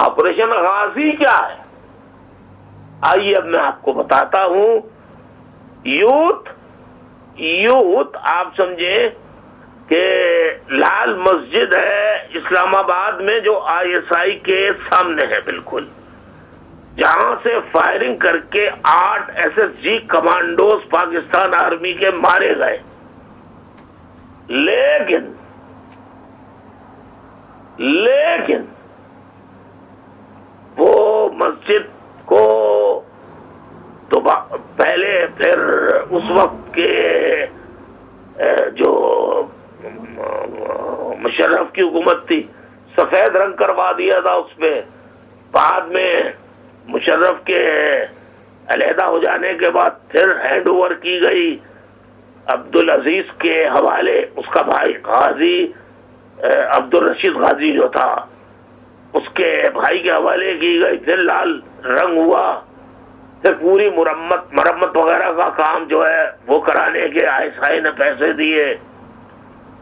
آپریشن غازی کیا ہے؟ آئیے اب میں آپ کو بتاتا ہوں. یوتھ آپ سمجھیں کہ لال مسجد ہے اسلام آباد میں جو ISI کے سامنے ہے بالکل، جہاں سے فائرنگ کر کے 8 SSG کمانڈوز پاکستان آرمی کے مارے گئے. لیکن وہ مسجد کو تو پہلے پھر اس وقت کے جو مشرف کی حکومت تھی سفید رنگ کروا دیا تھا اس پہ. بعد میں مشرف کے علیحدہ ہو جانے کے بعد پھر ہینڈ اوور کی گئی عبدالعزیز کے حوالے. اس کا بھائی غازی عبدالرشید غازی جو تھا اس کے بھائی کے حوالے کی گئی. پھر لال رنگ ہوا. پھر پوری مرمت وغیرہ کا کام جو ہے وہ کرانے کے ISI نے پیسے دیے.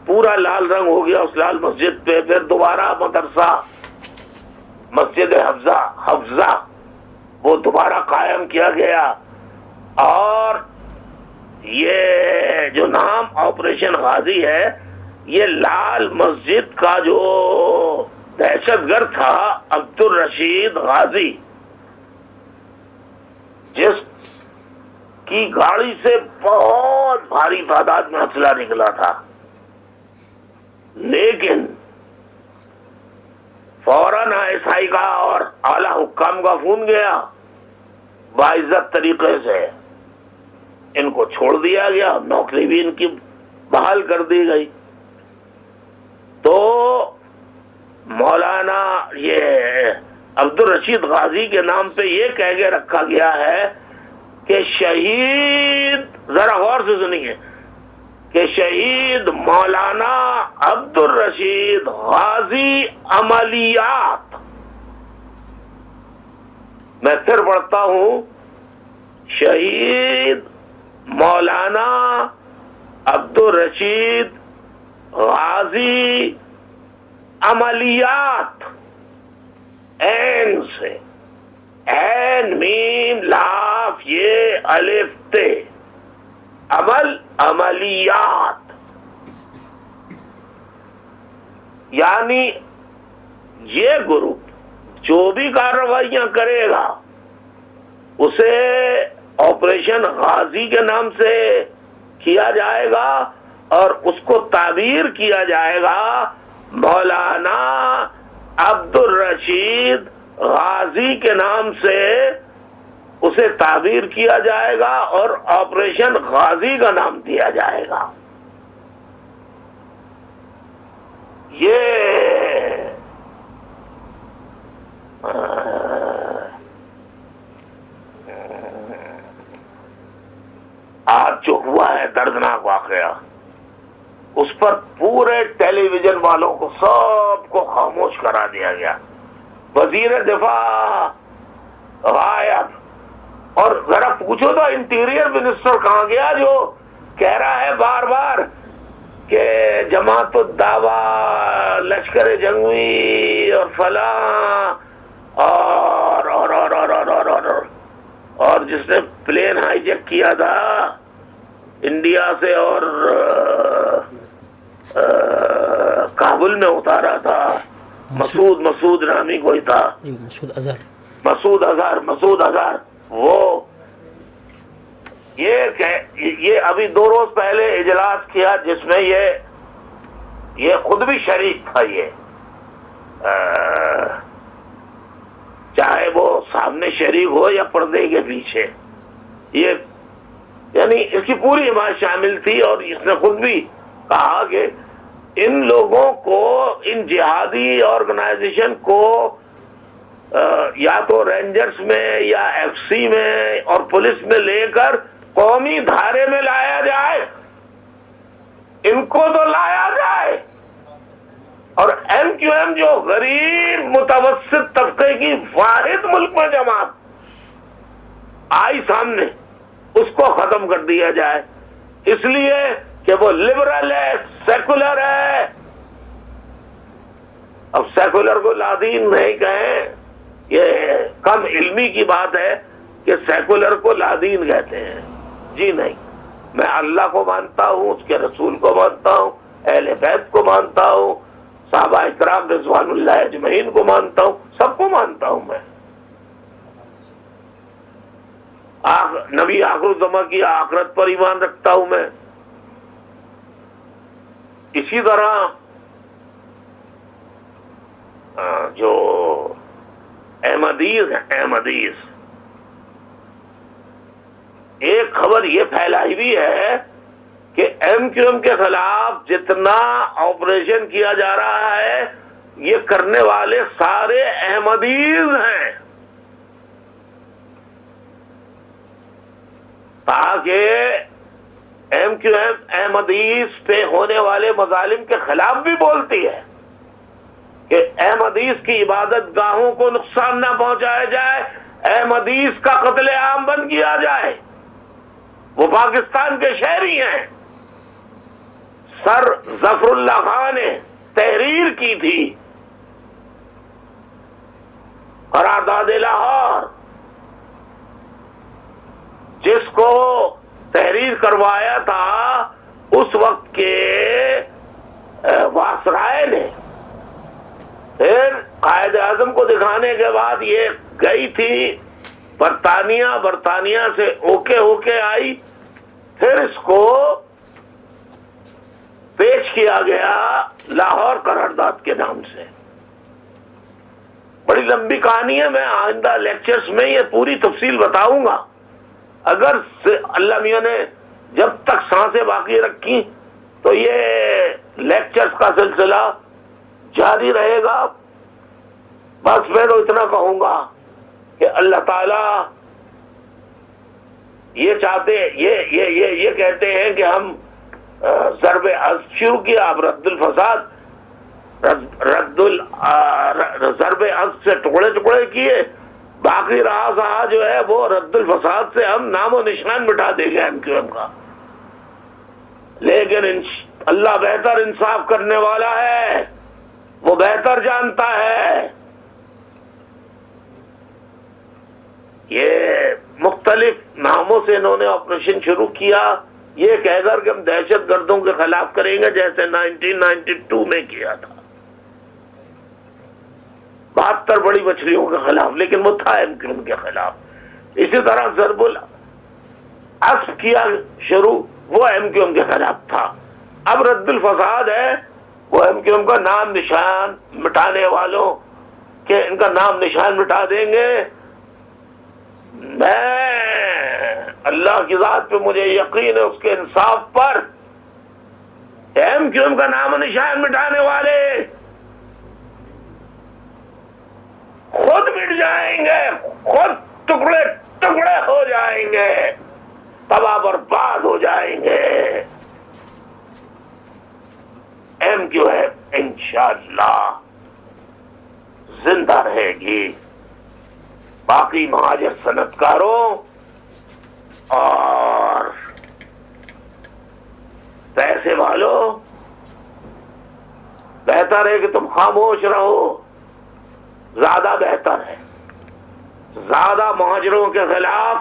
پورا لال رنگ ہو گیا اس لال مسجد پہ. پھر دوبارہ مدرسہ مسجد حفظہ وہ دوبارہ قائم کیا گیا. اور یہ جو نام آپریشن غازی ہے یہ لال مسجد کا جو دہشت گرد تھا عبدالرشید غازی، جس کی گاڑی سے بہت بھاری تعداد میں اسلحہ نکلا تھا، لیکن فوراً ISI کا اور اعلی حکام کا فون گیا. باعزت طریقے سے ان کو چھوڑ دیا گیا، نوکری بھی ان کی بحال کر دی گئی. تو مولانا یہ عبدالرشید غازی کے نام پہ یہ کہہ کے رکھا گیا ہے کہ شہید، ذرا غور سے سنیے، کہ شہید مولانا عبدالرشید غازی عملیات. میں پھر پڑھتا ہوں، شہید مولانا عبدالرشید غازی عملیات. این سے این میم لاف یہ الف تے عملیات، یعنی یہ گروپ جو بھی کارروائیاں کرے گا اسے آپریشن غازی کے نام سے کیا جائے گا اور اس کو تعبیر کیا جائے گا مولانا عبدالرشید غازی کے نام سے. اسے تعبیر کیا جائے گا اور آپریشن غازی کا نام دیا جائے گا. یہ آج جو ہوا ہے دردناک واقعہ، اس پر پورے ٹیلی ویژن والوں کو سب کو خاموش کرا دیا گیا. وزیر دفاع غائب، اور ذرا پوچھو تو انٹیریئر منسٹر کہاں گیا جو کہہ رہا ہے بار بار کہ جماعت الدعویٰ، لشکر جنگی اور فلاں اور جس نے پلین ہائی جیک کیا تھا انڈیا سے اور کابل میں اتارا تھا، مسعود نامی کوئی تھا، مسعود اظہر. وہ یہ ابھی 2 روز پہلے اجلاس کیا جس میں یہ خود بھی شریک تھا. یہ چاہے وہ سامنے شریک ہو یا پردے کے پیچھے، یہ یعنی اس کی پوری حمایت شامل تھی. اور اس نے خود بھی کہا کہ ان لوگوں کو، ان جہادی آرگنائزیشن کو یا تو رینجرز میں یا FC میں اور پولیس میں لے کر قومی دھارے میں لایا جائے. ان کو تو لایا جائے. اور MQM جو غریب متوسط طبقے کی واحد ملک میں جماعت آئی سامنے، اس کو ختم کر دیا جائے، اس لیے کہ وہ لبرل ہے، سیکولر ہے. اب سیکولر کو لادین نہیں کہیں یہ کم علمی کی بات ہے کہ سیکولر کو لادین کہتے ہیں. جی نہیں، میں اللہ کو مانتا ہوں، اس کے رسول کو مانتا ہوں، اہل بیت کو مانتا ہوں، صحابہ اکرام رضوان اللہ اجمعین کو مانتا ہوں، سب کو مانتا ہوں میں. نبی آخر الزماں کی آخرت پر ایمان رکھتا ہوں میں. اسی طرح جو احمدیز ہیں، احمدیز، ایک خبر یہ پھیلائی ہوئی ہے کہ ایم کیو ایم کے خلاف جتنا آپریشن کیا جا رہا ہے یہ کرنے والے سارے احمدیز ہیں، تاکہ ایم کیو ایم احمدیز پہ ہونے والے مظالم کے خلاف بھی بولتی ہے کہ احمدیز کی عبادت گاہوں کو نقصان نہ پہنچایا جائے، احمدیز کا قتل عام بند کیا جائے. وہ پاکستان کے شہری ہیں. سر ظفر اللہ خان نے تحریر کی تھی قرارداد لاہور، جس کو تحریر کروایا تھا اس وقت کے واسرائے نے. پھر قائد اعظم کو دکھانے کے بعد یہ گئی تھی برطانیہ سے ہو کے آئی، پھر اس کو پیش کیا گیا لاہور قرارداد کے نام سے. بڑی لمبی کہانی ہے، میں آئندہ لیکچرز میں یہ پوری تفصیل بتاؤں گا. اگر اللہ میاں نے جب تک سانسیں باقی رکھی تو یہ لیکچرز کا سلسلہ جاری رہے گا. بس میں تو اتنا کہوں گا کہ اللہ تعالی یہ چاہتے، یہ کہتے ہیں کہ ہم ضرب عزم شروع کیا، اب رد الفساد، ضرب عزم سے ٹکڑے ٹکڑے کیے، باقی رہا جو ہے وہ رد الفساد سے ہم نام و نشان مٹا دیں گے ایم کیو ایم کا. لیکن اللہ بہتر انصاف کرنے والا ہے، وہ بہتر جانتا ہے. یہ مختلف ناموں سے انہوں نے آپریشن شروع کیا، یہ کہہ کر کہ ہم دہشت گردوں کے خلاف کریں گے جیسے 1992 میں کیا تھا 72 بڑی مچھلیوں کے خلاف، لیکن وہ تھا ایم کیو ایم کے خلاف. اسی طرح ضرب العصف کیا شروع، وہ ایم کیو ایم کے خلاف تھا. اب رد الفساد ہے، وہ ایم کیو ایم کا نام نشان مٹانے والوں کہ ان کا نام نشان مٹا دیں گے. میں اللہ کی ذات پہ مجھے یقین ہے، اس کے انصاف پر، ایم کیو ایم کا نام و نشان مٹانے والے خود مٹ جائیں گے، خود ٹکڑے ٹکڑے ہو جائیں گے، تباہ برباد ہو جائیں گے. ایم کیو ایم انشاءاللہ زندہ رہے گی. باقی مہاجر صنعت کاروں اور پیسے والوں، بہتر ہے کہ تم خاموش رہو، زیادہ بہتر ہے. زیادہ مہاجروں کے خلاف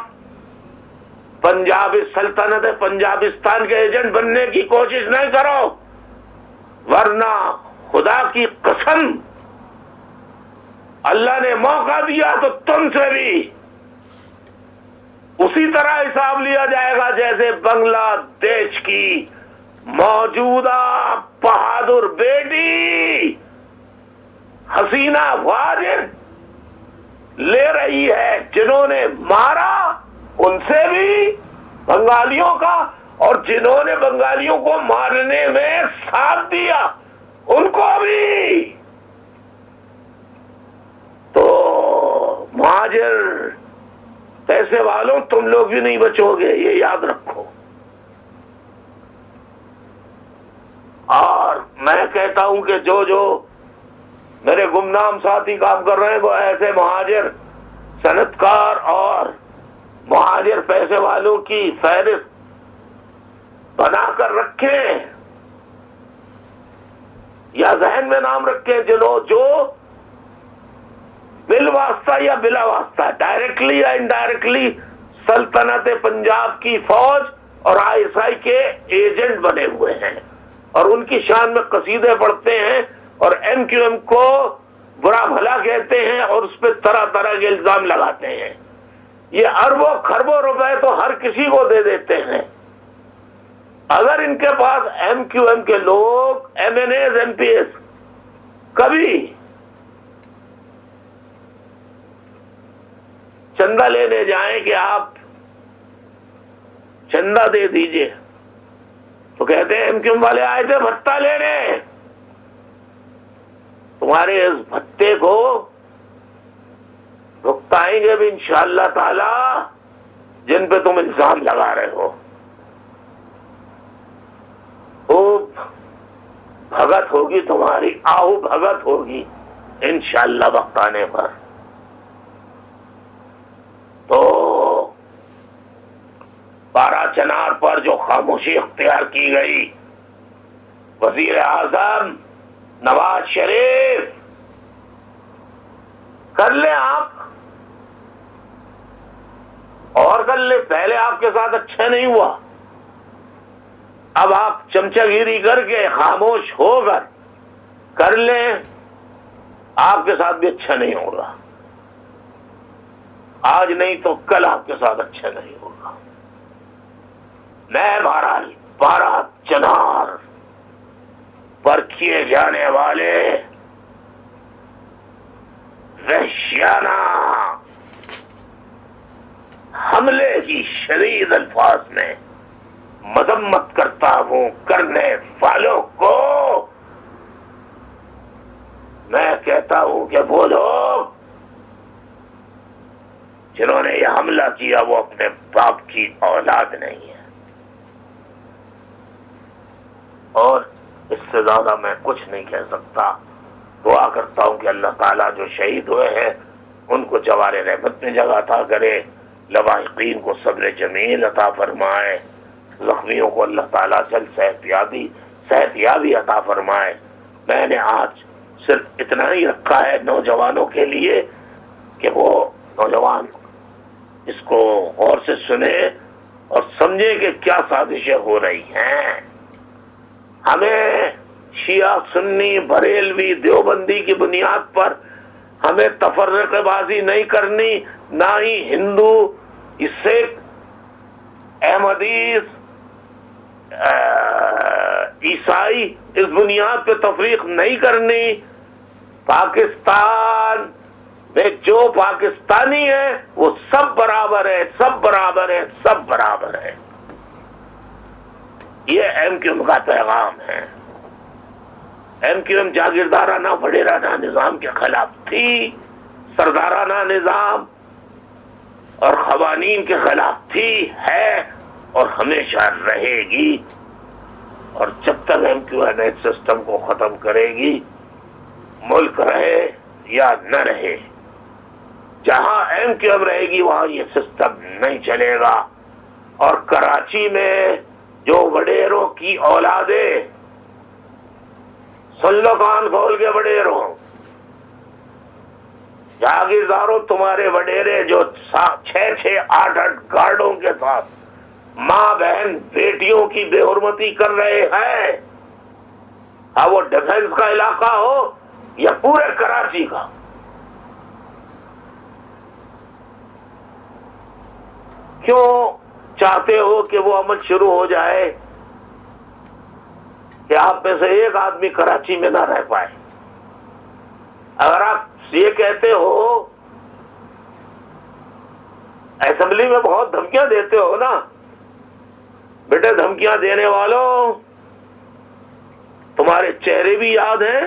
پنجابی سلطنت پنجابستان کے ایجنٹ بننے کی کوشش نہیں کرو، ورنہ خدا کی قسم اللہ نے موقع دیا تو تم سے بھی اسی طرح حساب لیا جائے گا جیسے بنگلہ دیش کی موجودہ بہادر بیٹی حسینہ واجد لے رہی ہے، جنہوں نے مارا ان سے بھی بنگالیوں کا، اور جنہوں نے بنگالیوں کو مارنے میں ساتھ دیا ان کو بھی. تو مہاجر پیسے والوں تم لوگ بھی نہیں بچو گے، یہ یاد رکھو. اور میں کہتا ہوں کہ جو میرے گمنام ساتھی کام کر رہے ہیں وہ ایسے مہاجر صنعت کار اور مہاجر پیسے والوں کی فہرست بنا کر رکھیں یا ذہن میں نام رکھیں، جو بالواسطہ یا بلا واسطہ، ڈائریکٹلی یا انڈائریکٹلی سلطنت پنجاب کی فوج اور ISI کے ایجنٹ بنے ہوئے ہیں، اور ان کی شان میں قصیدے پڑھتے ہیں اور MQM کو برا بھلا کہتے ہیں اور اس پہ طرح طرح کے الزام لگاتے ہیں۔ یہ اربوں خربوں روپے تو ہر کسی کو دے دیتے ہیں۔ اگر ان کے پاس MQM کے لوگ MNAs MPs کبھی چندہ لینے جائیں کہ آپ چندہ دے دیجئے، تو کہتے ہیں MQM والے آئے تھے بھتہ لینے، تمہارے اس بھتے کو بھگتائیں گے بھی انشاءاللہ تعالی جن پہ تم الزام لگا رہے ہو۔ خوب بھگت ہوگی تمہاری، آہو بھگت ہوگی انشاءاللہ وقت آنے پر۔ تو بارہ چنار پر جو خاموشی اختیار کی گئی، وزیر اعظم نواز شریف کر لیں آپ اور کر لیں، پہلے آپ کے ساتھ اچھا نہیں ہوا، اب آپ چمچہ گیری کر کے خاموش ہو کر لیں، آپ کے ساتھ بھی اچھا نہیں ہوگا، آج نہیں تو کل آپ کے ساتھ اچھا نہیں ہوگا۔ میں بہرحال بارہ چنار پر کیے جانے والے وحشیانہ حملے کی شدید الفاظ میں مذمت کرتا ہوں کرنے والوں کو۔ میں کہتا ہوں کہ وہ لوگ جنہوں نے یہ حملہ کیا وہ اپنے باپ کی اولاد نہیں ہے، اور اس سے زیادہ میں کچھ نہیں کہہ سکتا۔ دعا کرتا ہوں کہ اللہ تعالیٰ جو شہید ہوئے ہیں ان کو جوار رحمت میں جگہ عطا کرے، لواحقین کو صبر جمیل عطا فرمائے، زخمیوں کو اللہ تعالیٰ جلد صحت یابی عطا فرمائے۔ میں نے آج صرف اتنا ہی رکھا ہے نوجوانوں کے لیے کہ وہ نوجوان اس کو غور سے سنیں اور سمجھیں کہ کیا سازشیں ہو رہی ہیں۔ ہمیں شیعہ سنی بریلوی دیوبندی کی بنیاد پر ہمیں تفرقہ بازی نہیں کرنی، نہ ہی ہندو سکھ احمدیز عیسائی اس بنیاد پہ تفریق نہیں کرنی۔ پاکستان میں جو پاکستانی ہے وہ سب برابر ہے، سب برابر ہے، سب برابر ہے۔ یہ MQM کا پیغام ہے۔ MQM جاگیردارانہ وڈیرانہ نظام کے خلاف تھی، سردارانہ نظام اور قوانین کے خلاف تھی، ہے اور ہمیشہ رہے گی۔ اور جب تک MQM اس سسٹم کو ختم کرے گی، ملک رہے یا نہ رہے، جہاں MQM رہے گی وہاں یہ سسٹم نہیں چلے گا۔ اور کراچی میں جو وڈیروں کی اولادیں، سن لو کان کھول کے وڈیروں، جاگیرداروں، تمہارے وڈیرے جو 6 8 گارڈوں کے ساتھ ماں بہن بیٹیوں کی بے حرمتی کر رہے ہیں، وہ ڈیفنس کا علاقہ ہو یا پورے کراچی کا، کیوں چاہتے ہو کہ وہ عمل شروع ہو جائے کہ آپ میں سے ایک آدمی کراچی میں نہ رہ پائے؟ اگر آپ یہ کہتے ہو، اسمبلی میں بہت دھمکیاں دیتے ہو نا، بیٹے دھمکیاں دینے والوں تمہارے چہرے بھی یاد ہیں،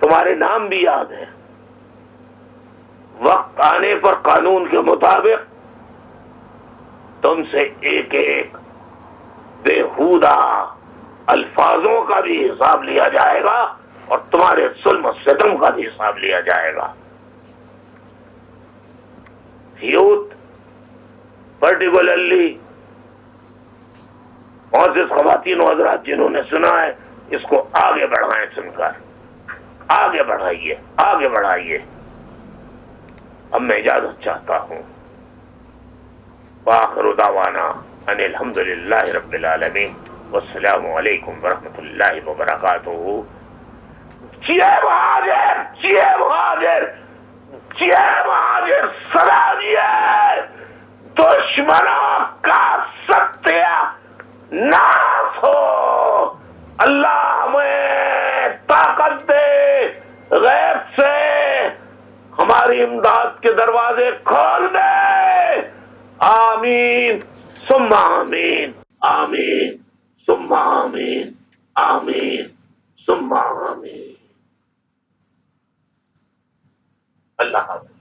تمہارے نام بھی یاد ہیں۔ وقت آنے پر قانون کے مطابق تم سے ایک ایک بےہودہ الفاظوں کا بھی حساب لیا جائے گا اور تمہارے ظلم و ستم کا بھی حساب لیا جائے گا۔ یوتھ پرٹیکولرلی معزز خواتین و حضرات جنہوں نے سنا ہے، اس کو آگے بڑھائیں، سن کر آگے بڑھائیے، آگے بڑھائیے۔ اب میں اجازت چاہتا ہوں. وآخر دعوانا ان الحمدللہ رب العالمین والسلام علیکم ورحمۃ اللہ وبرکاتہ. چیئے مہاجر، چیئے مہاجر، چیئے مہاجر صدا دیے دشمنوں کا ستیہ ناس ہو. اللہ ہمیں طاقت دے، غیب سے ہماری امداد کے دروازے کھول دے. آمین ثم آمین، آمین ثم آمین، آمین ثم آمین. اللہ حافظ.